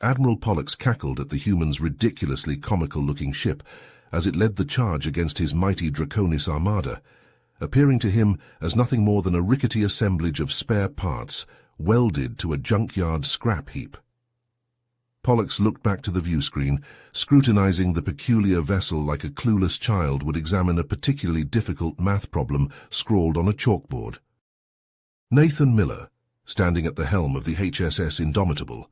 Admiral Pollux cackled at the human's ridiculously comical-looking ship as it led the charge against his mighty Draconis armada, appearing to him as nothing more than a rickety assemblage of spare parts welded to a junkyard scrap heap. Pollux looked back to the viewscreen, scrutinizing the peculiar vessel like a clueless child would examine a particularly difficult math problem scrawled on a chalkboard. Nathan Miller, standing at the helm of the HSS Indomitable,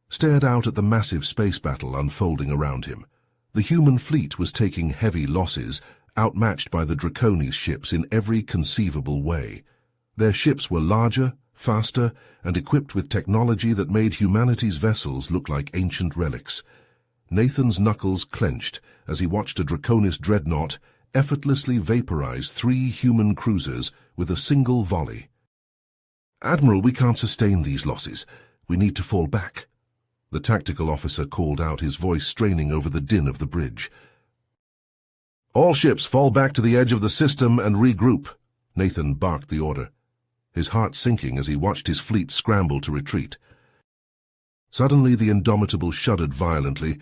stared out at the massive space battle unfolding around him. The human fleet was taking heavy losses, outmatched by the Draconis ships in every conceivable way. Their ships were larger, faster, and equipped with technology that made humanity's vessels look like ancient relics. Nathan's knuckles clenched as he watched a Draconis dreadnought effortlessly vaporize 3 human cruisers with a single volley. "Admiral, we can't sustain these losses. We need to fall back," the tactical officer called out, his voice straining over the din of the bridge. "All ships fall back to the edge of the system and regroup," Nathan barked the order, his heart sinking as he watched his fleet scramble to retreat. Suddenly the Indomitable shuddered violently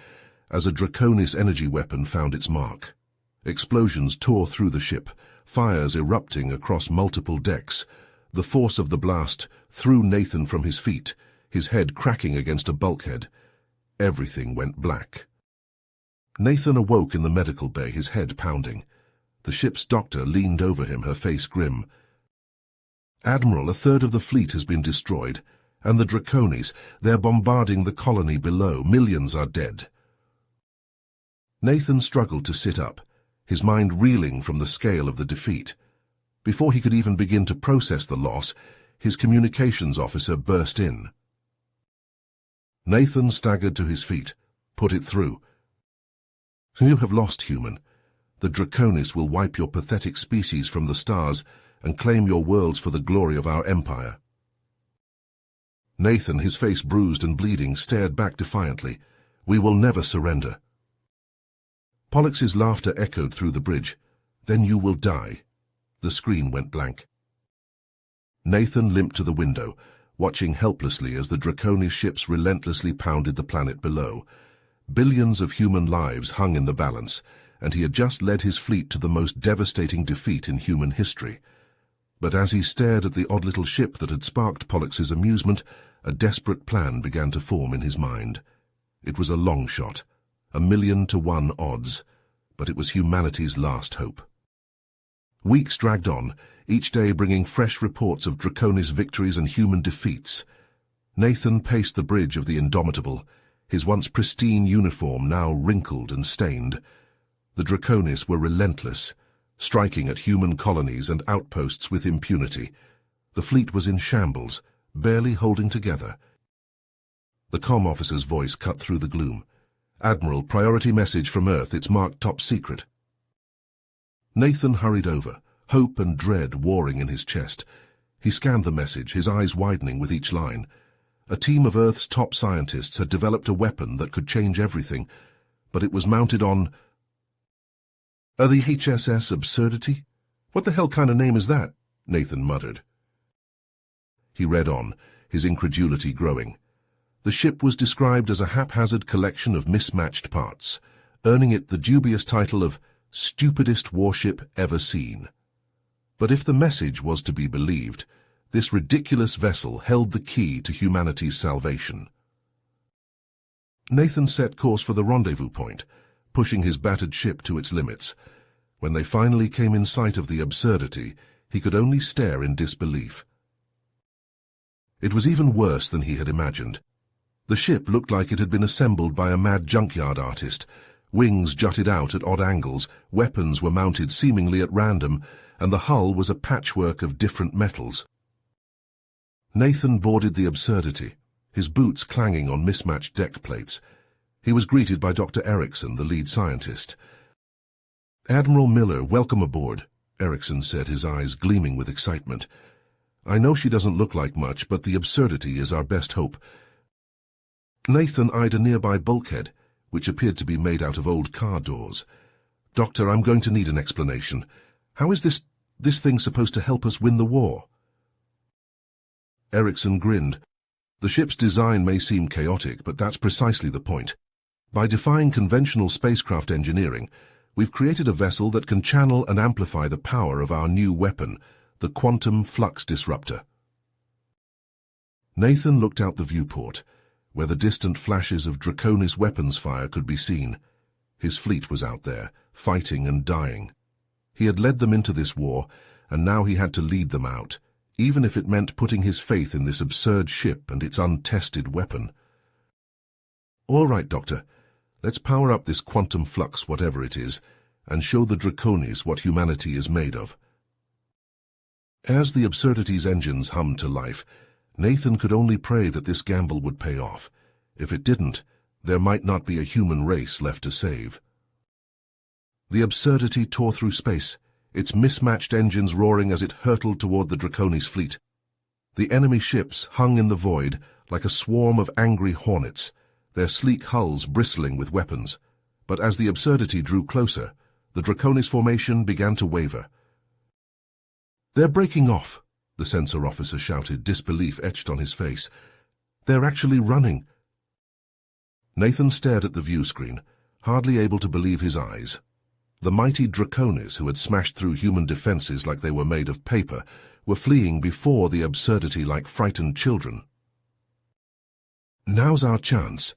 as a Draconis energy weapon found its mark. Explosions tore through the ship, fires erupting across multiple decks. The force of the blast threw Nathan from his feet, his head cracking against a bulkhead. Everything went black. Nathan awoke in the medical bay, his head pounding. The ship's doctor leaned over him, her face grim. "Admiral, a third of the fleet has been destroyed, and the Draconis, they're bombarding the colony below. Millions are dead." Nathan struggled to sit up, his mind reeling from the scale of the defeat. Before he could even begin to process the loss, his communications officer burst in. Nathan staggered to his feet. "Put it through." "You have lost, human. The Draconis will wipe your pathetic species from the stars and claim your worlds for the glory of our empire." Nathan, his face bruised and bleeding, stared back defiantly. "We will never surrender." Pollux's laughter echoed through the bridge. "Then you will die." The screen went blank. Nathan limped to the window, watching helplessly as the Draconis ships relentlessly pounded the planet below. Billions of human lives hung in the balance, and he had just led his fleet to the most devastating defeat in human history. But as he stared at the odd little ship that had sparked Pollux's amusement, a desperate plan began to form in his mind. It was a long shot, 1,000,000 to 1 odds, but it was humanity's last hope. Weeks dragged on, each day bringing fresh reports of Draconis victories and human defeats. Nathan paced the bridge of the Indomitable, his once pristine uniform now wrinkled and stained. The Draconis were relentless, striking at human colonies and outposts with impunity. The fleet was in shambles, barely holding together. The comm officer's voice cut through the gloom. "Admiral, priority message from Earth. It's marked top secret." Nathan hurried over, hope and dread warring in his chest. He scanned the message, his eyes widening with each line. A team of Earth's top scientists had developed a weapon that could change everything, but it was mounted on... The HSS Absurdity? What the hell kind of name is that? Nathan muttered. He read on, his incredulity growing. The ship was described as a haphazard collection of mismatched parts, earning it the dubious title of Stupidest warship ever seen. But if the message was to be believed, this ridiculous vessel held the key to humanity's salvation. Nathan set course for the rendezvous point, pushing his battered ship to its limits. When they finally came in sight of the absurdity, he could only stare in disbelief. It was even worse than he had imagined. The ship looked like it had been assembled by a mad junkyard artist. Wings jutted out at odd angles, weapons were mounted seemingly at random, and the hull was a patchwork of different metals. Nathan boarded the absurdity, his boots clanging on mismatched deck plates. He was greeted by Dr. Erickson, the lead scientist. "Admiral Miller, welcome aboard," Erickson said, his eyes gleaming with excitement. "I know she doesn't look like much, but the absurdity is our best hope." Nathan eyed a nearby bulkhead, which appeared to be made out of old car doors. "Doctor, I'm going to need an explanation. How is this thing supposed to help us win the war?" Erickson grinned. The ship's design may seem chaotic, but that's precisely the point. By defying conventional spacecraft engineering, we've created a vessel that can channel and amplify the power of our new weapon, the quantum flux disruptor. Nathan looked out the viewport, where the distant flashes of Draconis weapons fire could be seen. His fleet was out there, fighting and dying. He had led them into this war, and now he had to lead them out, even if it meant putting his faith in this absurd ship and its untested weapon. All right, Doctor, let's power up this quantum flux, whatever it is, and show the Draconis what humanity is made of. As the Absurdity's engines hummed to life, Nathan could only pray that this gamble would pay off. If it didn't, there might not be a human race left to save. The Absurdity tore through space, its mismatched engines roaring as it hurtled toward the Draconis fleet. The enemy ships hung in the void like a swarm of angry hornets, their sleek hulls bristling with weapons. But as the Absurdity drew closer, the Draconis formation began to waver. "They're breaking off," the sensor officer shouted, disbelief etched on his face. "They're actually running." Nathan stared at the view screen, hardly able to believe his eyes. The mighty Draconis, who had smashed through human defenses like they were made of paper, were fleeing before the Absurdity like frightened children. "Now's our chance,"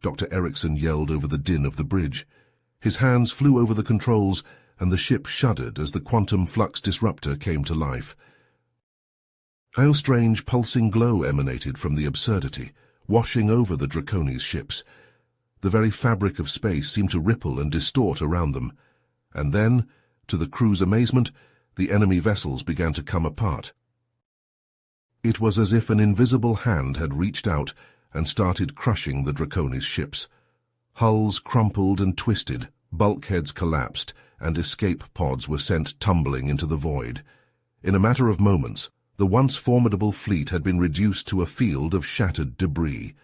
Dr. Erickson yelled over the din of the bridge. His hands flew over the controls, and the ship shuddered as the quantum flux disruptor came to life. How strange pulsing glow emanated from the Absurdity, washing over the Draconis ships. The very fabric of space seemed to ripple and distort around them. And then, to the crew's amazement, the enemy vessels began to come apart. It was as if an invisible hand had reached out and started crushing the Draconis ships. Hulls crumpled and twisted, bulkheads collapsed, and escape pods were sent tumbling into the void. In a matter of moments, the once formidable fleet had been reduced to a field of shattered debris.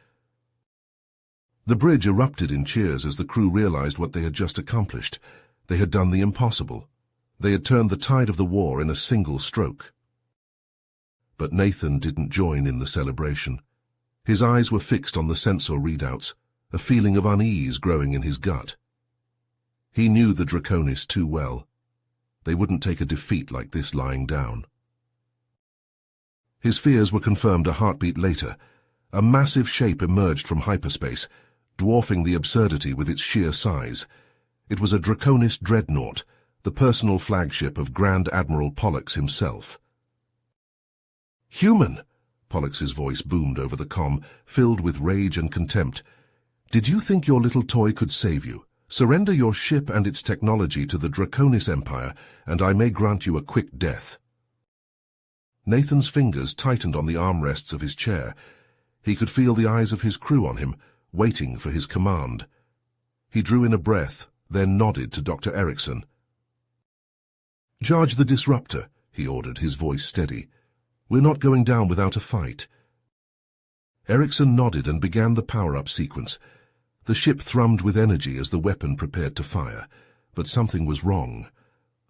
The bridge erupted in cheers as the crew realized what they had just accomplished. They had done the impossible. They had turned the tide of the war in a single stroke. But Nathan didn't join in the celebration. His eyes were fixed on the sensor readouts, a feeling of unease growing in his gut. He knew the Draconis too well. They wouldn't take a defeat like this lying down. His fears were confirmed a heartbeat later. A massive shape emerged from hyperspace, dwarfing the Absurdity with its sheer size. It was a Draconis dreadnought, the personal flagship of Grand Admiral Pollux himself. "Human!" Pollux's voice boomed over the comm, filled with rage and contempt. "Did you think your little toy could save you? Surrender your ship and its technology to the Draconis Empire, and I may grant you a quick death." Nathan's fingers tightened on the armrests of his chair. He could feel the eyes of his crew on him, waiting for his command. He drew in a breath, then nodded to Dr. Erickson. "Charge the disruptor," he ordered, his voice steady. "We're not going down without a fight." Erickson nodded and began the power-up sequence. The ship thrummed with energy as the weapon prepared to fire, but something was wrong.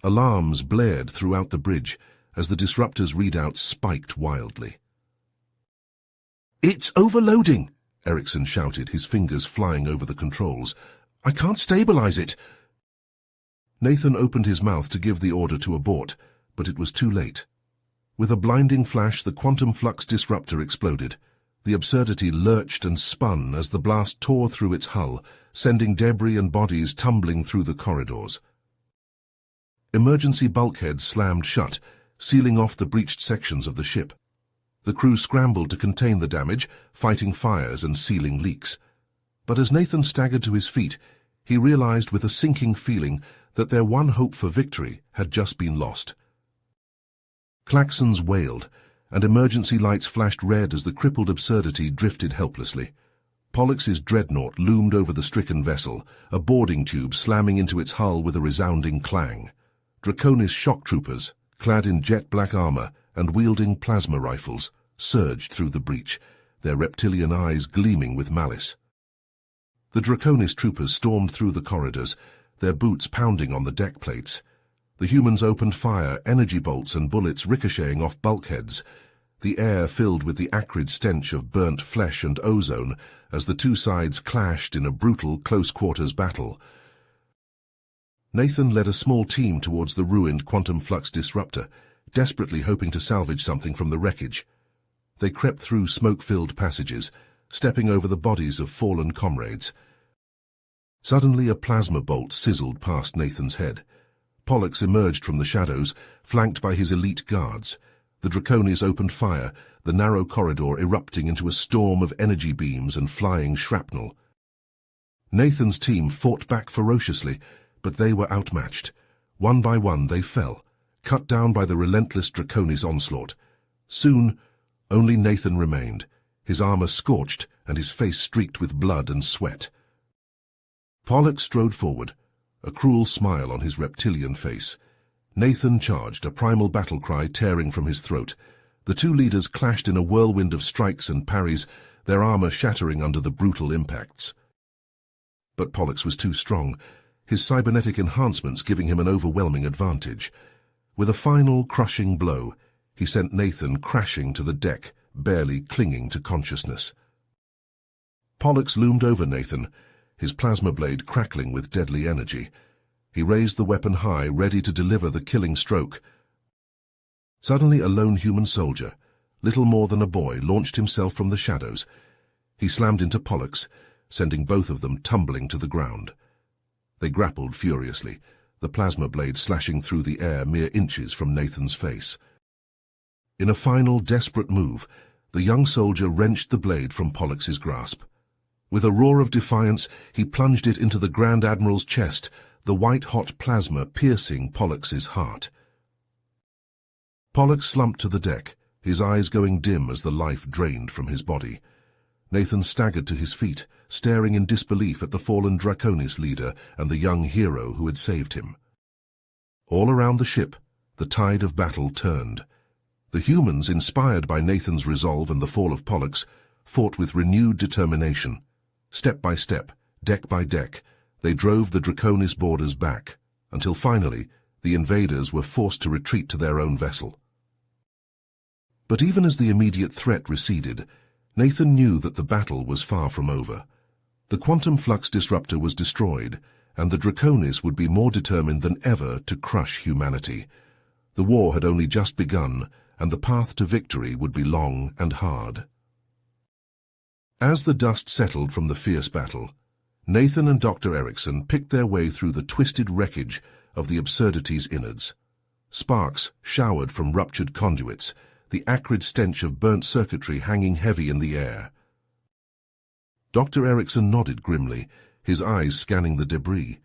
Alarms blared throughout the bridge as the disruptor's readouts spiked wildly. "It's overloading!" Erickson shouted, his fingers flying over the controls. "I can't stabilize it!" Nathan opened his mouth to give the order to abort, but it was too late. With a blinding flash, the quantum flux disruptor exploded. The Absurdity lurched and spun as the blast tore through its hull, sending debris and bodies tumbling through the corridors. Emergency bulkheads slammed shut, sealing off the breached sections of the ship. The crew scrambled to contain the damage, fighting fires and sealing leaks. But as Nathan staggered to his feet, he realized with a sinking feeling that their one hope for victory had just been lost. Klaxons wailed, and emergency lights flashed red as the crippled Absurdity drifted helplessly. Pollux's dreadnought loomed over the stricken vessel, a boarding tube slamming into its hull with a resounding clang. Draconis shock troopers, clad in jet-black armor and wielding plasma rifles, surged through the breach, their reptilian eyes gleaming with malice. The Draconis troopers stormed through the corridors, their boots pounding on the deck plates. The humans opened fire, energy bolts and bullets ricocheting off bulkheads. the air filled with the acrid stench of burnt flesh and ozone as the two sides clashed in a brutal close-quarters battle. Nathan led a small team towards the ruined quantum flux disruptor, desperately hoping to salvage something from the wreckage. They crept through smoke-filled passages, stepping over the bodies of fallen comrades. Suddenly a plasma bolt sizzled past Nathan's head. Pollux emerged from the shadows, flanked by his elite guards. The Draconis opened fire, the narrow corridor erupting into a storm of energy beams and flying shrapnel. Nathan's team fought back ferociously, but they were outmatched. One by one they fell, cut down by the relentless Draconis' onslaught. Soon, only Nathan remained, his armor scorched and his face streaked with blood and sweat. Pollux strode forward, a cruel smile on his reptilian face. Nathan charged, a primal battle cry tearing from his throat. The two leaders clashed in a whirlwind of strikes and parries, their armor shattering under the brutal impacts. But Pollux was too strong, his cybernetic enhancements giving him an overwhelming advantage. With a final crushing blow, he sent Nathan crashing to the deck, barely clinging to consciousness. Pollux loomed over Nathan, his plasma blade crackling with deadly energy. He raised the weapon high, ready to deliver the killing stroke. Suddenly a lone human soldier, little more than a boy, launched himself from the shadows. He slammed into Pollux, sending both of them tumbling to the ground. They grappled furiously, the plasma blade slashing through the air mere inches from Nathan's face. In a final, desperate move, the young soldier wrenched the blade from Pollux's grasp. With a roar of defiance, he plunged it into the Grand Admiral's chest, the white-hot plasma piercing Pollux's heart. Pollux slumped to the deck, his eyes going dim as the life drained from his body. Nathan staggered to his feet, staring in disbelief at the fallen Draconis leader and the young hero who had saved him. All around the ship, the tide of battle turned. The humans, inspired by Nathan's resolve and the fall of Pollux, fought with renewed determination. Step by step, deck by deck, they drove the Draconis borders back, until finally the invaders were forced to retreat to their own vessel. But even as the immediate threat receded, Nathan knew that the battle was far from over. The quantum flux disruptor was destroyed, and the Draconis would be more determined than ever to crush humanity. The war had only just begun, and the path to victory would be long and hard. As the dust settled from the fierce battle, Nathan and Dr. Erickson picked their way through the twisted wreckage of the Absurdity's innards. Sparks showered from ruptured conduits, the acrid stench of burnt circuitry hanging heavy in the air. Dr. Erickson nodded grimly, his eyes scanning the debris.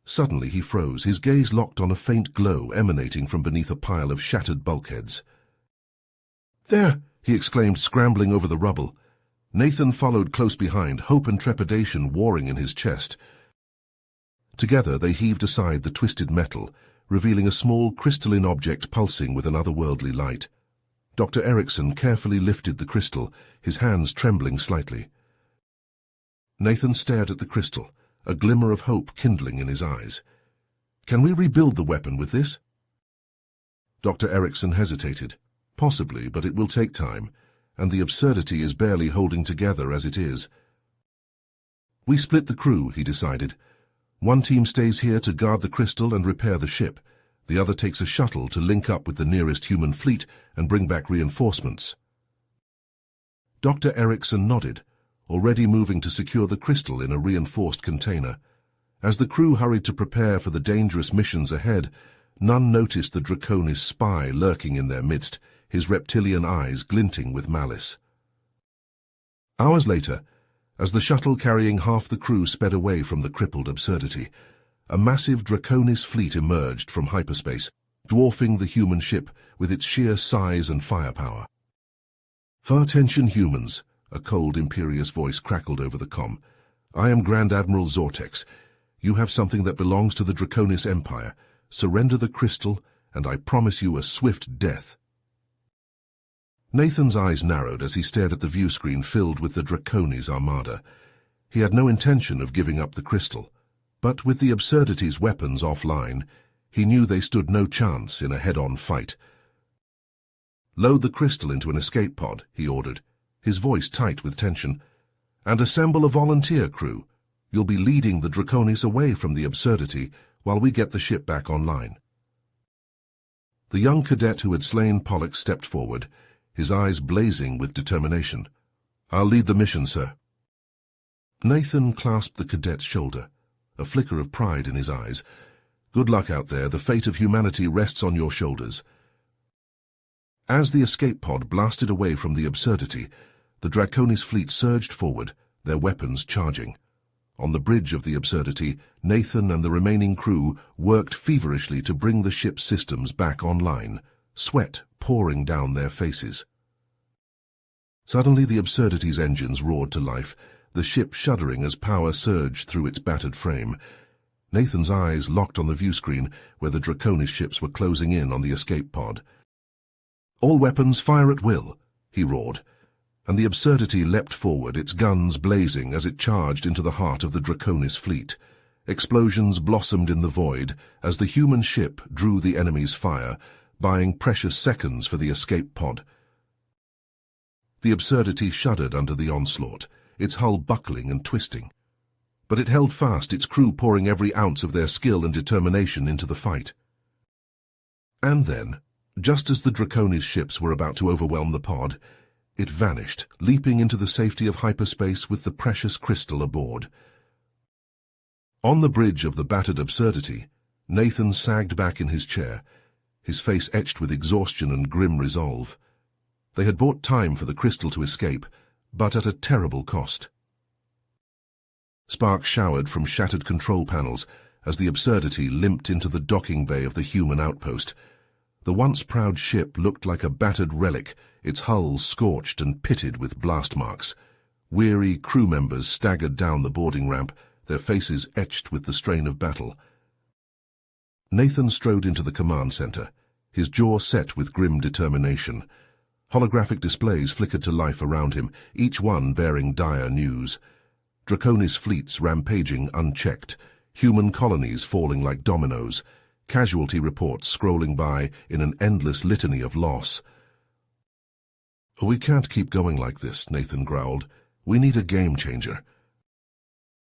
Suddenly he froze, his gaze locked on a faint glow emanating from beneath a pile of shattered bulkheads. "There!" he exclaimed, scrambling over the rubble. Nathan followed close behind, hope and trepidation warring in his chest. Together they heaved aside the twisted metal, revealing a small crystalline object pulsing with an otherworldly light. Dr. Erickson carefully lifted the crystal, his hands trembling slightly. Nathan stared at the crystal, a glimmer of hope kindling in his eyes. "Can we rebuild the weapon with this?" Dr. Erickson hesitated. "Possibly, but it will take time, and the Absurdity is barely holding together as it is." "We split the crew," he decided. "One team stays here to guard the crystal and repair the ship. The other takes a shuttle to link up with the nearest human fleet and bring back reinforcements." Dr. Erickson nodded, already moving to secure the crystal in a reinforced container. As the crew hurried to prepare for the dangerous missions ahead, none noticed the Draconis spy lurking in their midst, his reptilian eyes glinting with malice. Hours later, as the shuttle carrying half the crew sped away from the crippled Absurdity, a massive Draconis fleet emerged from hyperspace, dwarfing the human ship with its sheer size and firepower. "For attention, humans," a cold, imperious voice crackled over the comm. "I am Grand Admiral Zortex. You have something that belongs to the Draconis Empire. Surrender the crystal, and I promise you a swift death." Nathan's eyes narrowed as he stared at the view screen filled with the Draconis armada. He had no intention of giving up the crystal, but with the Absurdity's weapons offline, he knew they stood no chance in a head-on fight. "Load the crystal into an escape pod," he ordered, his voice tight with tension, "and assemble a volunteer crew. You'll be leading the Draconis away from the absurdity while we get the ship back online." The young cadet who had slain Pollux stepped forward, his eyes blazing with determination. "I'll lead the mission, sir." Nathan clasped the cadet's shoulder, a flicker of pride in his eyes. "Good luck out there. The fate of humanity rests on your shoulders." As the escape pod blasted away from the absurdity, the Draconis fleet surged forward, their weapons charging. On the bridge of the absurdity, Nathan and the remaining crew worked feverishly to bring the ship's systems back online, sweat pouring down their faces. Suddenly the absurdity's engines roared to life, the ship shuddering as power surged through its battered frame. Nathan's eyes locked on the viewscreen where the Draconis ships were closing in on the escape pod. "All weapons fire at will," he roared, and the absurdity leapt forward, its guns blazing as it charged into the heart of the Draconis fleet. Explosions blossomed in the void as the human ship drew the enemy's fire, buying precious seconds for the escape pod. The absurdity shuddered under the onslaught, its hull buckling and twisting. But it held fast, its crew pouring every ounce of their skill and determination into the fight. And then, just as the Draconis ships were about to overwhelm the pod, it vanished, leaping into the safety of hyperspace with the precious crystal aboard. On the bridge of the battered absurdity, Nathan sagged back in his chair, his face etched with exhaustion and grim resolve. They had bought time for the crystal to escape, but at a terrible cost. Sparks showered from shattered control panels as the absurdity limped into the docking bay of the human outpost. The once proud ship looked like a battered relic, its hull scorched and pitted with blast marks. Weary crew members staggered down the boarding ramp, their faces etched with the strain of battle. Nathan strode into the command center, his jaw set with grim determination. Holographic displays flickered to life around him, each one bearing dire news. Draconis fleets rampaging unchecked, human colonies falling like dominoes, casualty reports scrolling by in an endless litany of loss. "We can't keep going like this," Nathan growled. "We need a game changer."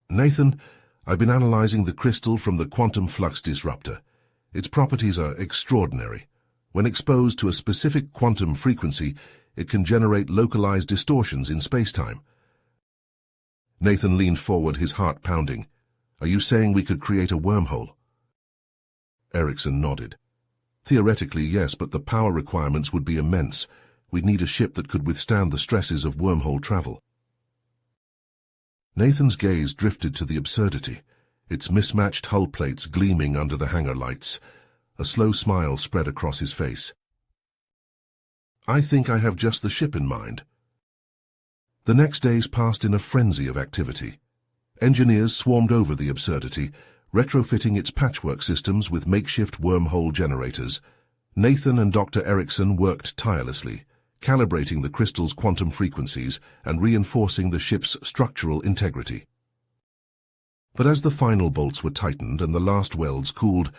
"Nathan, I've been analyzing the crystal from the quantum flux disruptor. Its properties are extraordinary. When exposed to a specific quantum frequency, it can generate localized distortions in space-time." Nathan leaned forward, his heart pounding. "Are you saying we could create a wormhole?" Erickson nodded. "Theoretically, yes, but the power requirements would be immense. We'd need a ship that could withstand the stresses of wormhole travel." Nathan's gaze drifted to the absurdity, its mismatched hull plates gleaming under the hangar lights. A slow smile spread across his face. "I think I have just the ship in mind." The next days passed in a frenzy of activity. Engineers swarmed over the absurdity, retrofitting its patchwork systems with makeshift wormhole generators. Nathan and Dr. Erickson worked tirelessly, calibrating the crystal's quantum frequencies and reinforcing the ship's structural integrity. But as the final bolts were tightened and the last welds cooled,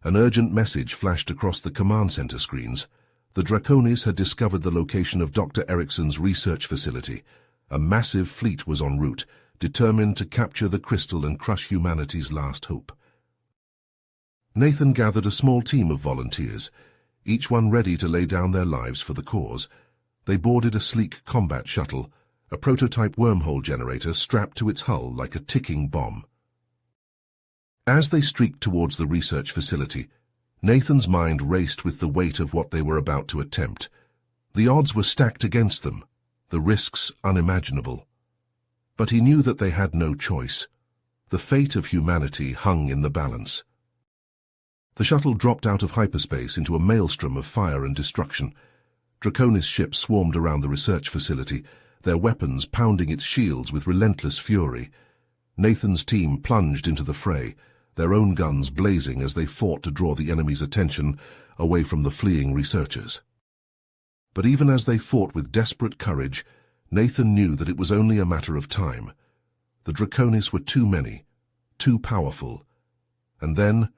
an urgent message flashed across the command center screens. The Draconis had discovered the location of Dr. Erickson's research facility. A massive fleet was en route, determined to capture the crystal and crush humanity's last hope. Nathan gathered a small team of volunteers, each one ready to lay down their lives for the cause. They boarded a sleek combat shuttle, a prototype wormhole generator strapped to its hull like a ticking bomb. As they streaked towards the research facility, Nathan's mind raced with the weight of what they were about to attempt. The odds were stacked against them, the risks unimaginable. But he knew that they had no choice. The fate of humanity hung in the balance. The shuttle dropped out of hyperspace into a maelstrom of fire and destruction. Draconis ships swarmed around the research facility, their weapons pounding its shields with relentless fury. Nathan's team plunged into the fray, their own guns blazing as they fought to draw the enemy's attention away from the fleeing researchers. But even as they fought with desperate courage, Nathan knew that it was only a matter of time. The Draconis were too many, too powerful. And then,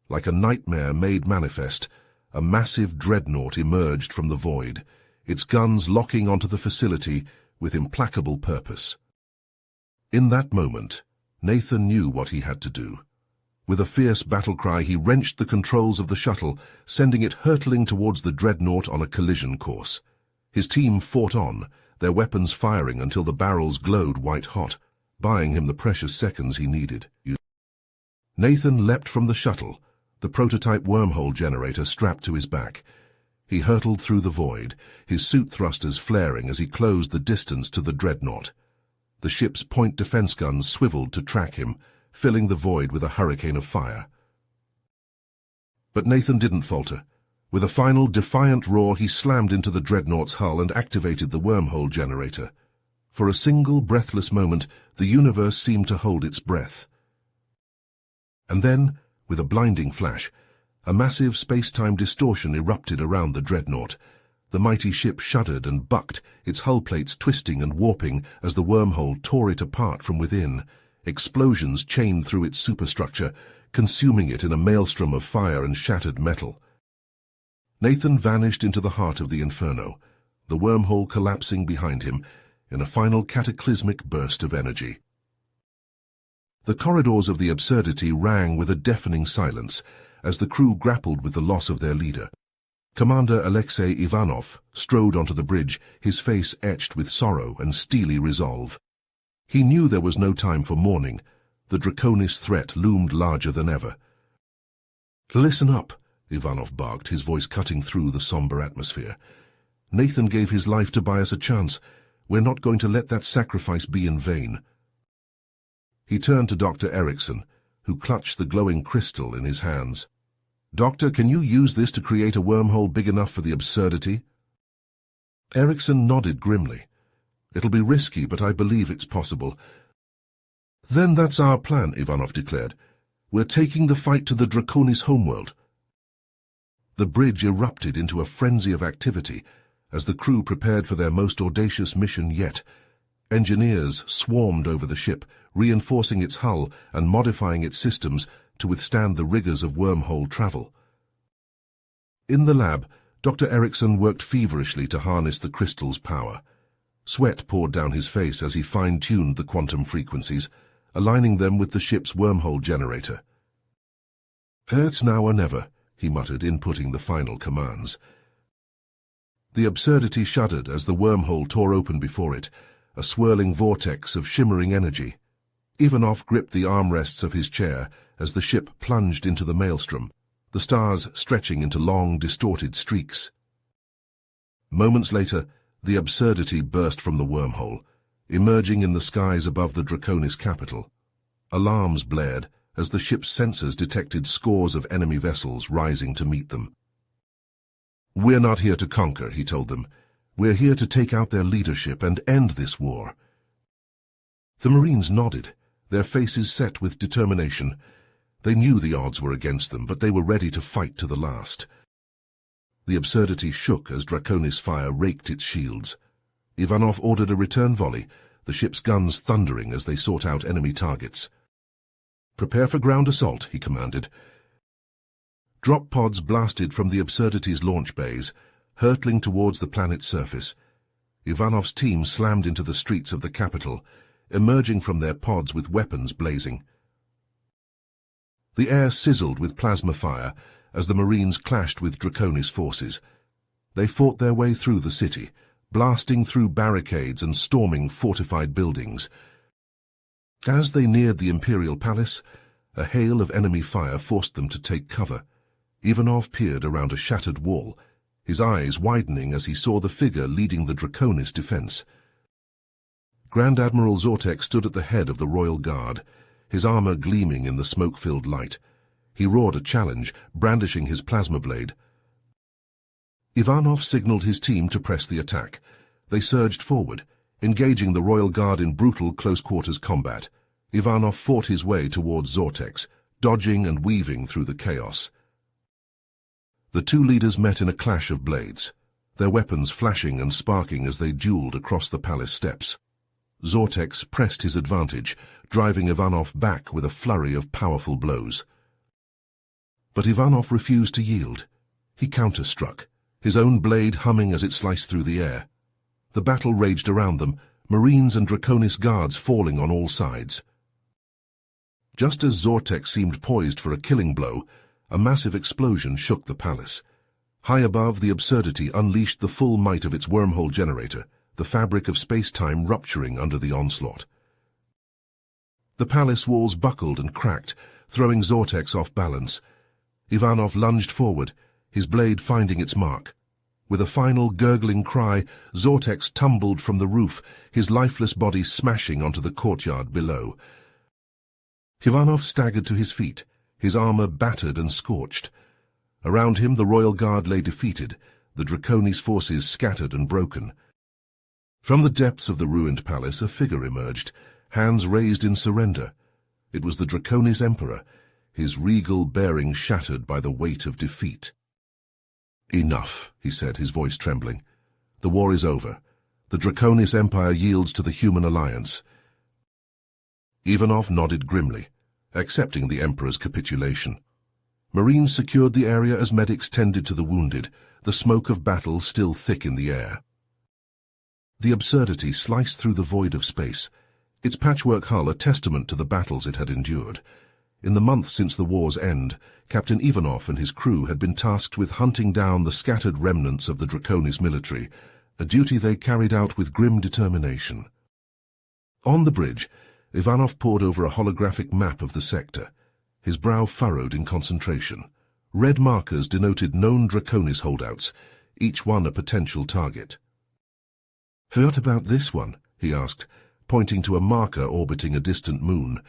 like a nightmare made manifest, a massive dreadnought emerged from the void, its guns locking onto the facility with implacable purpose. In that moment, Nathan knew what he had to do. With a fierce battle cry, he wrenched the controls of the shuttle, sending it hurtling towards the dreadnought on a collision course. His team fought on, their weapons firing until the barrels glowed white-hot, buying him the precious seconds he needed. Nathan leapt from the shuttle, the prototype wormhole generator strapped to his back. He hurtled through the void, his suit thrusters flaring as he closed the distance to the dreadnought. The ship's point defense guns swiveled to track him, filling the void with a hurricane of fire. But Nathan didn't falter. With a final defiant roar, he slammed into the dreadnought's hull and activated the wormhole generator. For a single breathless moment, the universe seemed to hold its breath. And then, with a blinding flash, a massive space-time distortion erupted around the dreadnought. The mighty ship shuddered and bucked, its hull plates twisting and warping as the wormhole tore it apart from within. Explosions chained through its superstructure, consuming it in a maelstrom of fire and shattered metal. Nathan vanished into the heart of the inferno, the wormhole collapsing behind him in a final cataclysmic burst of energy. The corridors of the absurdity rang with a deafening silence as the crew grappled with the loss of their leader. Commander Alexei Ivanov strode onto the bridge, his face etched with sorrow and steely resolve. He knew there was no time for mourning. The Draconis threat loomed larger than ever. "Listen up," Ivanov barked, his voice cutting through the somber atmosphere. "Nathan gave his life to buy us a chance. We're not going to let that sacrifice be in vain." He turned to Dr. Erickson, who clutched the glowing crystal in his hands. "Doctor, can you use this to create a wormhole big enough for the absurdity?" Erickson nodded grimly. "It'll be risky, but I believe it's possible." "Then that's our plan," Ivanov declared. "We're taking the fight to the Draconis homeworld." The bridge erupted into a frenzy of activity as the crew prepared for their most audacious mission yet. Engineers swarmed over the ship, reinforcing its hull and modifying its systems to withstand the rigors of wormhole travel. In the lab, Dr. Erickson worked feverishly to harness the crystal's power. Sweat poured down his face as he fine-tuned the quantum frequencies, aligning them with the ship's wormhole generator. "It's now or never," he muttered, inputting the final commands. The absurdity shuddered as the wormhole tore open before it, a swirling vortex of shimmering energy. Ivanov gripped the armrests of his chair as the ship plunged into the maelstrom, the stars stretching into long, distorted streaks. Moments later, the absurdity burst from the wormhole, emerging in the skies above the Draconis capital. Alarms blared as the ship's sensors detected scores of enemy vessels rising to meet them. "We're not here to conquer," he told them. "We're here to take out their leadership and end this war." The Marines nodded, their faces set with determination. They knew the odds were against them, but they were ready to fight to the last. The absurdity shook as Draconis fire raked its shields. Ivanov ordered a return volley, the ship's guns thundering as they sought out enemy targets. "Prepare for ground assault," he commanded. Drop pods blasted from the absurdity's launch bays, hurtling towards the planet's surface. Ivanov's team slammed into the streets of the capital, emerging from their pods with weapons blazing. The air sizzled with plasma fire as the Marines clashed with Draconis forces. They fought their way through the city, blasting through barricades and storming fortified buildings. As they neared the Imperial Palace, a hail of enemy fire forced them to take cover. Ivanov peered around a shattered wall, his eyes widening as he saw the figure leading the Draconis defense. Grand Admiral Zortek stood at the head of the Royal Guard, his armor gleaming in the smoke-filled light. He roared a challenge, brandishing his plasma blade. Ivanov signaled his team to press the attack. They surged forward, engaging the Royal Guard in brutal close-quarters combat. Ivanov fought his way towards Zortek's, dodging and weaving through the chaos. The two leaders met in a clash of blades, their weapons flashing and sparking as they dueled across the palace steps. Zortek pressed his advantage, driving Ivanov back with a flurry of powerful blows. But Ivanov refused to yield. He counter-struck, his own blade humming as it sliced through the air. The battle raged around them, Marines and Draconis guards falling on all sides. Just as Zortex seemed poised for a killing blow, a massive explosion shook the palace. High above, the absurdity unleashed the full might of its wormhole generator, the fabric of space-time rupturing under the onslaught. The palace walls buckled and cracked, throwing Zortex off balance. Ivanov lunged forward, his blade finding its mark. With a final gurgling cry, Zortex tumbled from the roof, his lifeless body smashing onto the courtyard below. Ivanov staggered to his feet, his armor battered and scorched. Around him the royal guard lay defeated, the Draconis forces scattered and broken. From the depths of the ruined palace a figure emerged, hands raised in surrender. It was the Draconis Emperor, his regal bearing shattered by the weight of defeat. "Enough," he said, his voice trembling. "The war is over. The Draconis Empire yields to the human alliance." Ivanov nodded grimly, accepting the Emperor's capitulation. Marines secured the area as medics tended to the wounded, the smoke of battle still thick in the air. The absurdity sliced through the void of space, its patchwork hull a testament to the battles it had endured. In the months since the war's end, Captain Ivanov and his crew had been tasked with hunting down the scattered remnants of the Draconis military, a duty they carried out with grim determination. On the bridge, Ivanov pored over a holographic map of the sector, his brow furrowed in concentration. Red markers denoted known Draconis holdouts, each one a potential target. "What about this one?" he asked, pointing to a marker orbiting a distant moon.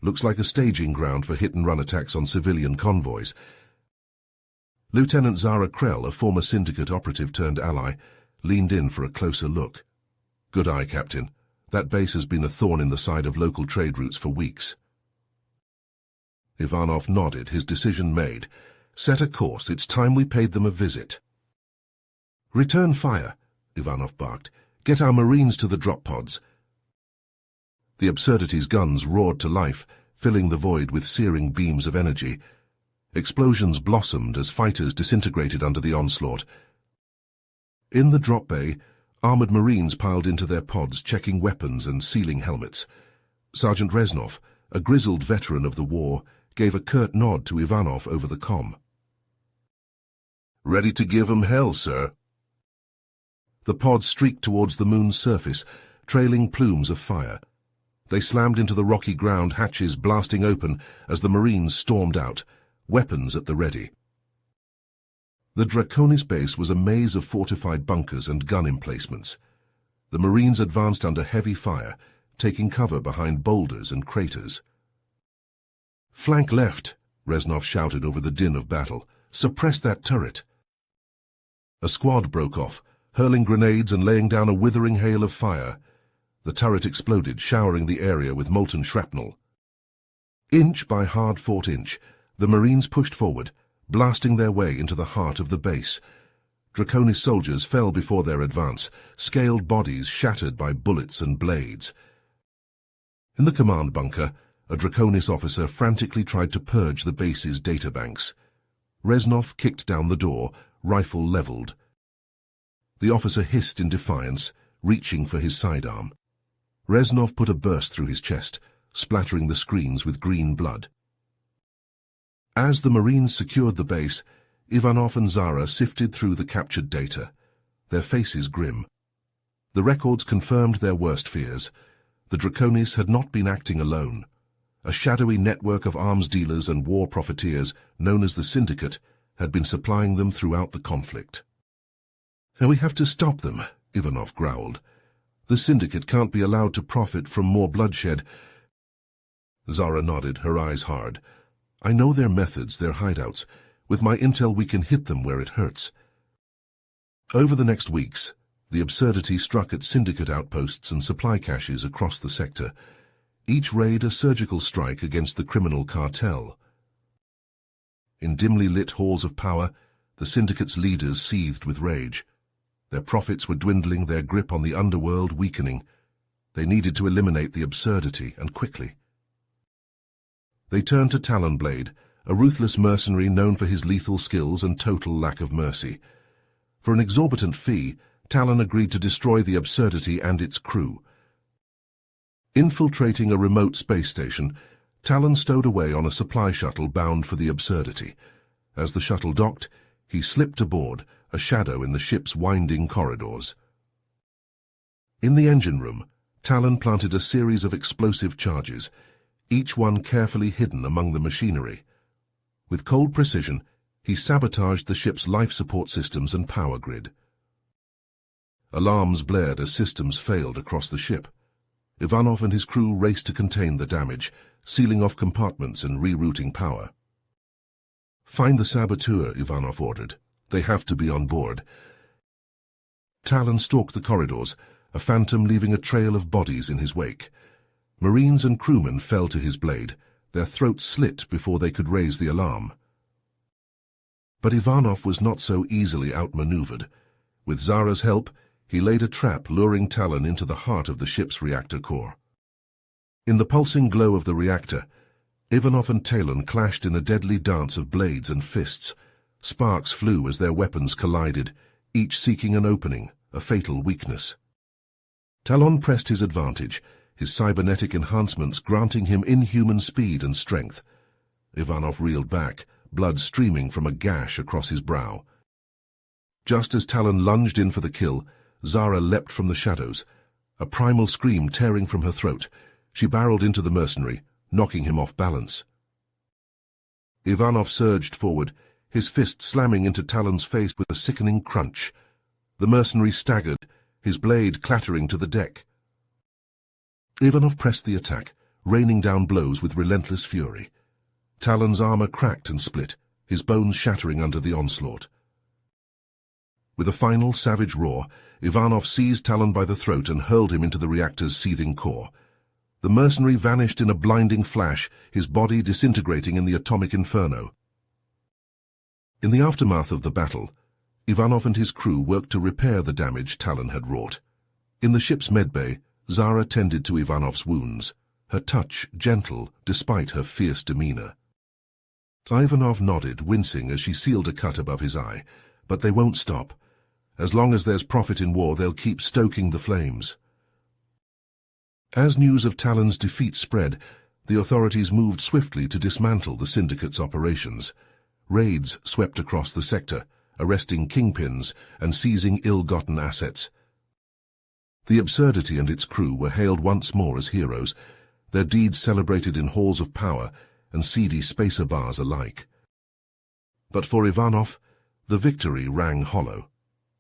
"Looks like a staging ground for hit-and-run attacks on civilian convoys." Lieutenant Zara Krell, a former Syndicate operative-turned-ally, leaned in for a closer look. "Good eye, Captain. That base has been a thorn in the side of local trade routes for weeks." Ivanov nodded, his decision made. "Set a course. It's time we paid them a visit." "Return fire," Ivanov barked. "Get our Marines to the drop pods." The absurdity's guns roared to life, filling the void with searing beams of energy. Explosions blossomed as fighters disintegrated under the onslaught. In the drop bay, armored Marines piled into their pods, checking weapons and sealing helmets. Sergeant Reznov, a grizzled veteran of the war, gave a curt nod to Ivanov over the comm. "Ready to give 'em hell, sir." The pod streaked towards the moon's surface, trailing plumes of fire. They slammed into the rocky ground, hatches blasting open as the Marines stormed out, weapons at the ready. The Draconis base was a maze of fortified bunkers and gun emplacements. The Marines advanced under heavy fire, taking cover behind boulders and craters. "Flank left," Reznov shouted over the din of battle. "Suppress that turret." A squad broke off, hurling grenades and laying down a withering hail of fire. The turret exploded, showering the area with molten shrapnel. Inch by hard-fought inch, the Marines pushed forward, blasting their way into the heart of the base. Draconis soldiers fell before their advance, scaled bodies shattered by bullets and blades. In the command bunker, a Draconis officer frantically tried to purge the base's databanks. Reznov kicked down the door, rifle leveled. The officer hissed in defiance, reaching for his sidearm. Reznov put a burst through his chest, splattering the screens with green blood. As the Marines secured the base, Ivanov and Zara sifted through the captured data, their faces grim. The records confirmed their worst fears. The Draconis had not been acting alone. A shadowy network of arms dealers and war profiteers, known as the Syndicate, had been supplying them throughout the conflict. "We have to stop them," Ivanov growled. "The Syndicate can't be allowed to profit from more bloodshed." Zara nodded, her eyes hard. "I know their methods, their hideouts. With my intel we can hit them where it hurts." Over the next weeks, the absurdity struck at Syndicate outposts and supply caches across the sector, each raid a surgical strike against the criminal cartel. In dimly lit halls of power, the Syndicate's leaders seethed with rage. Their profits were dwindling, their grip on the underworld weakening. They needed to eliminate the absurdity, and quickly. They turned to Talonblade, a ruthless mercenary known for his lethal skills and total lack of mercy. For an exorbitant fee, Talon agreed to destroy the Absurdity and its crew. Infiltrating a remote space station, Talon stowed away on a supply shuttle bound for the Absurdity. As the shuttle docked, he slipped aboard, a shadow in the ship's winding corridors. In the engine room, Talon planted a series of explosive charges, each one carefully hidden among the machinery. With cold precision, he sabotaged the ship's life support systems and power grid. Alarms blared as systems failed across the ship. Ivanov and his crew raced to contain the damage, sealing off compartments and rerouting power. "Find the saboteur," Ivanov ordered. "They have to be on board." Talon stalked the corridors, a phantom leaving a trail of bodies in his wake. Marines and crewmen fell to his blade, their throats slit before they could raise the alarm. But Ivanov was not so easily outmaneuvered. With Zara's help, he laid a trap luring Talon into the heart of the ship's reactor core. In the pulsing glow of the reactor, Ivanov and Talon clashed in a deadly dance of blades and fists. Sparks flew as their weapons collided, each seeking an opening, a fatal weakness. Talon pressed his advantage, his cybernetic enhancements granting him inhuman speed and strength. Ivanov reeled back, blood streaming from a gash across his brow. Just as Talon lunged in for the kill, Zara leapt from the shadows, a primal scream tearing from her throat. She barreled into the mercenary, knocking him off balance. Ivanov surged forward, his fist slamming into Talon's face with a sickening crunch. The mercenary staggered, his blade clattering to the deck. Ivanov pressed the attack, raining down blows with relentless fury. Talon's armor cracked and split, his bones shattering under the onslaught. With a final savage roar, Ivanov seized Talon by the throat and hurled him into the reactor's seething core. The mercenary vanished in a blinding flash, his body disintegrating in the atomic inferno. In the aftermath of the battle, Ivanov and his crew worked to repair the damage Talon had wrought. In the ship's medbay, Zara tended to Ivanov's wounds, her touch gentle despite her fierce demeanor. Ivanov nodded, wincing as she sealed a cut above his eye. But they won't stop. As long as there's profit in war, they'll keep stoking the flames. As news of Talon's defeat spread, the authorities moved swiftly to dismantle the syndicate's operations. Raids swept across the sector, arresting kingpins and seizing ill-gotten assets. The Absurdity and its crew were hailed once more as heroes, their deeds celebrated in halls of power and seedy spacer bars alike. But for Ivanov, the victory rang hollow.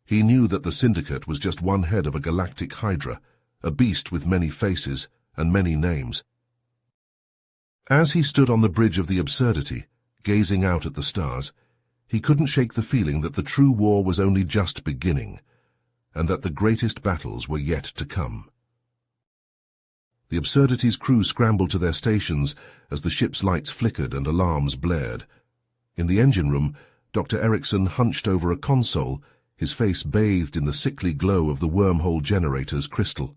He knew that the syndicate was just one head of a galactic hydra, a beast with many faces and many names. As he stood on the bridge of the Absurdity, gazing out at the stars, he couldn't shake the feeling that the true war was only just beginning, and that the greatest battles were yet to come. The Absurdity's crew scrambled to their stations as the ship's lights flickered and alarms blared. In the engine room, Dr. Erickson hunched over a console, his face bathed in the sickly glow of the wormhole generator's crystal.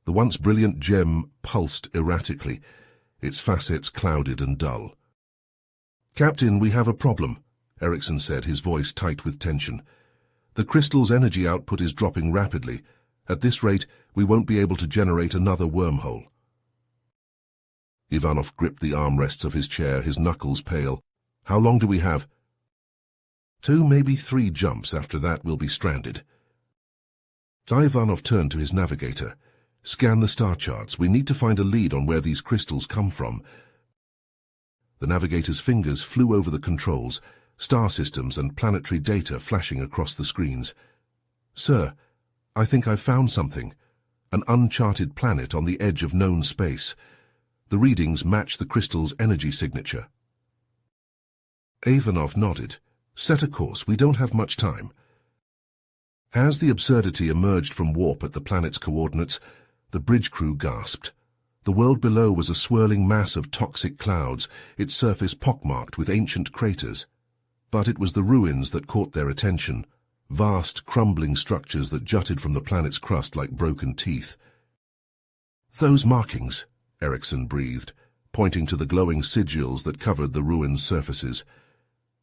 The once brilliant gem pulsed erratically, its facets clouded and dull. "Captain, we have a problem," Erickson said, his voice tight with tension. "The crystal's energy output is dropping rapidly. At this rate, we won't be able to generate another wormhole." Ivanov gripped the armrests of his chair, his knuckles pale. "How long do we have?" 2, maybe 3 jumps. After that, we'll be stranded." Ivanov turned to his navigator. "Scan the star charts. We need to find a lead on where these crystals come from." The navigator's fingers flew over the controls, star systems and planetary data flashing across the screens. "Sir, I think I've found something. An uncharted planet on the edge of known space. The readings match the crystal's energy signature." Ivanov nodded. "Set a course. We don't have much time." As the Absurdity emerged from warp at the planet's coordinates, the bridge crew gasped. The world below was a swirling mass of toxic clouds, its surface pockmarked with ancient craters. But it was the ruins that caught their attention, vast, crumbling structures that jutted from the planet's crust like broken teeth. "Those markings," Erickson breathed, pointing to the glowing sigils that covered the ruin's surfaces.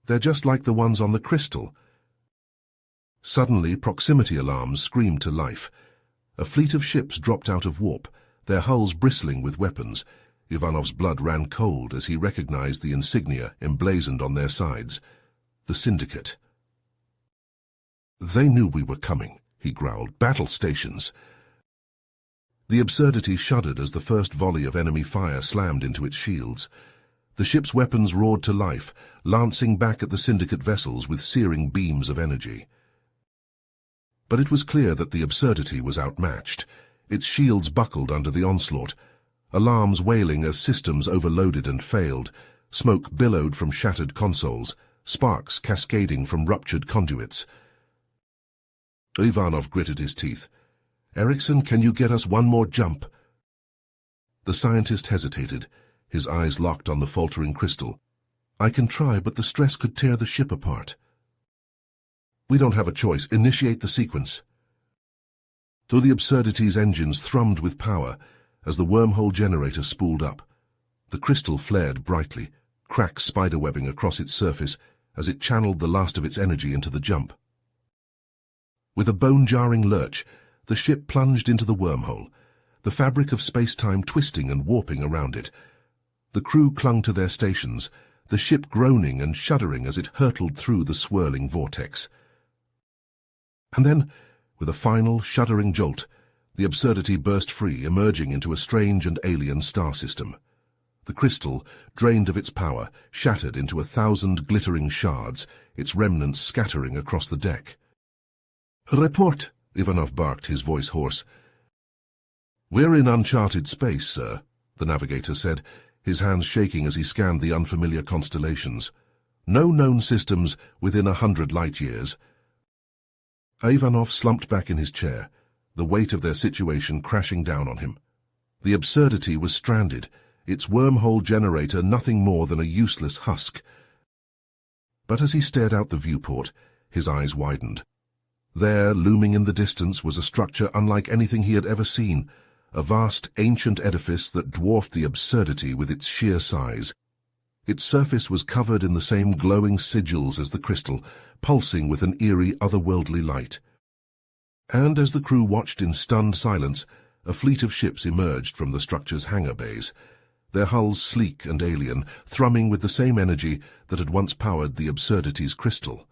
"They're just like the ones on the crystal." Suddenly, proximity alarms screamed to life. A fleet of ships dropped out of warp, their hulls bristling with weapons. Ivanov's blood ran cold as he recognized the insignia emblazoned on their sides. The Syndicate. "They knew we were coming," he growled. "Battle stations." The absurdity shuddered as the first volley of enemy fire slammed into its shields. The ship's weapons roared to life, lancing back at the Syndicate vessels with searing beams of energy. But it was clear that the absurdity was outmatched. Its shields buckled under the onslaught, alarms wailing as systems overloaded and failed, smoke billowed from shattered consoles, sparks cascading from ruptured conduits. Ivanov gritted his teeth. "Erickson, can you get us one more jump?" The scientist hesitated, his eyes locked on the faltering crystal. "I can try, but the stress could tear the ship apart." "We don't have a choice. Initiate the sequence." Through the absurdity's engines thrummed with power as the wormhole generator spooled up. The crystal flared brightly, cracks spiderwebbing across its surface as it channeled the last of its energy into the jump. With a bone-jarring lurch, the ship plunged into the wormhole, the fabric of space-time twisting and warping around it. The crew clung to their stations, the ship groaning and shuddering as it hurtled through the swirling vortex. And then, with a final, shuddering jolt, the absurdity burst free, emerging into a strange and alien star system. The crystal, drained of its power, shattered into 1,000 glittering shards, its remnants scattering across the deck. "Report!" Ivanov barked, his voice hoarse. "We're in uncharted space, sir," the navigator said, his hands shaking as he scanned the unfamiliar constellations. "No known systems within 100 light-years." Ivanov slumped back in his chair, the weight of their situation crashing down on him. The absurdity was stranded, its wormhole generator nothing more than a useless husk. But as he stared out the viewport, his eyes widened. There, looming in the distance, was a structure unlike anything he had ever seen, a vast, ancient edifice that dwarfed the absurdity with its sheer size. Its surface was covered in the same glowing sigils as the crystal, pulsing with an eerie, otherworldly light. And as the crew watched in stunned silence, a fleet of ships emerged from the structure's hangar bays, their hulls sleek and alien, thrumming with the same energy that had once powered the absurdity's crystal.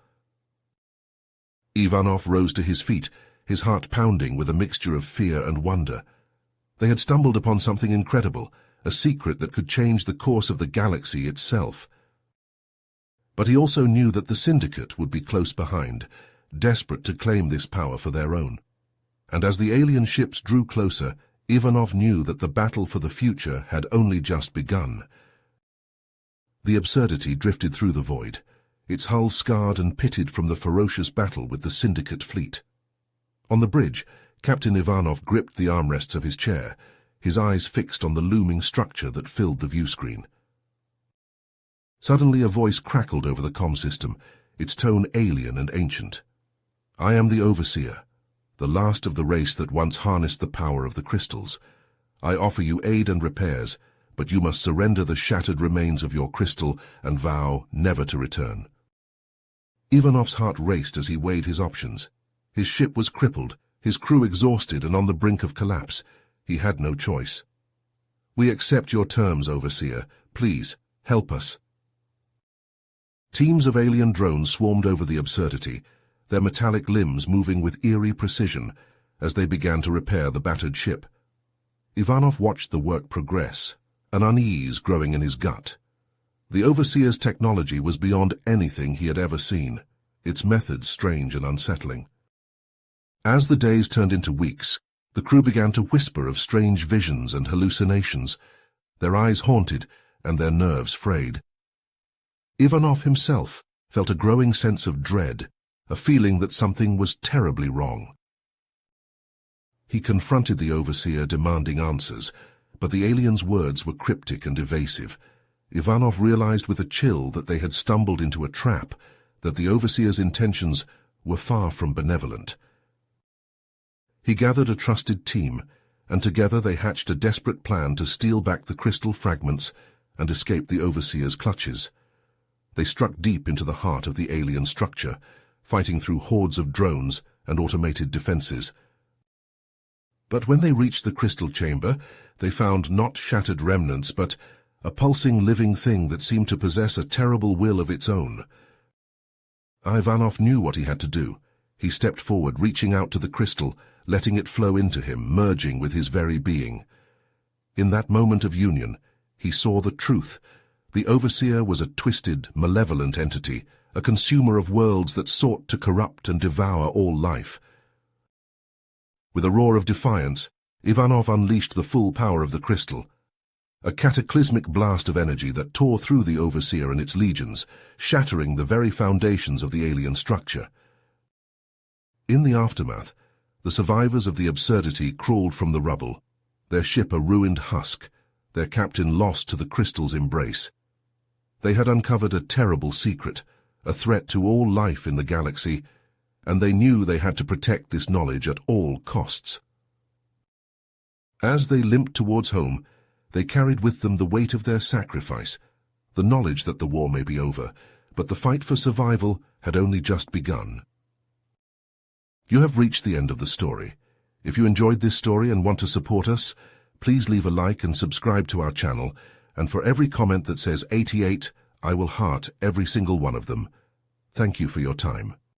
Ivanov rose to his feet, his heart pounding with a mixture of fear and wonder. They had stumbled upon something incredible, a secret that could change the course of the galaxy itself. But he also knew that the Syndicate would be close behind, desperate to claim this power for their own. And as the alien ships drew closer, Ivanov knew that the battle for the future had only just begun. The absurdity drifted through the void, its hull scarred and pitted from the ferocious battle with the Syndicate fleet. On the bridge, Captain Ivanov gripped the armrests of his chair, his eyes fixed on the looming structure that filled the viewscreen. Suddenly a voice crackled over the comm system, its tone alien and ancient. "I am the Overseer, the last of the race that once harnessed the power of the crystals. I offer you aid and repairs, but you must surrender the shattered remains of your crystal and vow never to return." Ivanov's heart raced as he weighed his options. His ship was crippled, his crew exhausted and on the brink of collapse. He had no choice. "We accept your terms, Overseer. Please, help us." Teams of alien drones swarmed over the absurdity, their metallic limbs moving with eerie precision as they began to repair the battered ship. Ivanov watched the work progress, an unease growing in his gut. The Overseer's technology was beyond anything he had ever seen, its methods strange and unsettling. As the days turned into weeks, the crew began to whisper of strange visions and hallucinations, their eyes haunted and their nerves frayed. Ivanov himself felt a growing sense of dread, a feeling that something was terribly wrong. He confronted the Overseer, demanding answers, but the alien's words were cryptic and evasive. Ivanov realized with a chill that they had stumbled into a trap, that the Overseer's intentions were far from benevolent. He gathered a trusted team, and together they hatched a desperate plan to steal back the crystal fragments and escaped the Overseer's clutches. They struck deep into the heart of the alien structure, fighting through hordes of drones and automated defenses. But when they reached the crystal chamber, they found not shattered remnants, but a pulsing living thing that seemed to possess a terrible will of its own. Ivanov knew what he had to do. He stepped forward, reaching out to the crystal, letting it flow into him, merging with his very being. In that moment of union, he saw the truth. The Overseer was a twisted, malevolent entity, a consumer of worlds that sought to corrupt and devour all life. With a roar of defiance, Ivanov unleashed the full power of the crystal, a cataclysmic blast of energy that tore through the Overseer and its legions, shattering the very foundations of the alien structure. In the aftermath, the survivors of the absurdity crawled from the rubble, their ship a ruined husk, their captain lost to the crystal's embrace. They had uncovered a terrible secret, a threat to all life in the galaxy, and they knew they had to protect this knowledge at all costs. As they limped towards home, they carried with them the weight of their sacrifice, the knowledge that the war may be over, but the fight for survival had only just begun. You have reached the end of the story. If you enjoyed this story and want to support us, please leave a like and subscribe to our channel, and for every comment that says 88, I will heart every single one of them. Thank you for your time.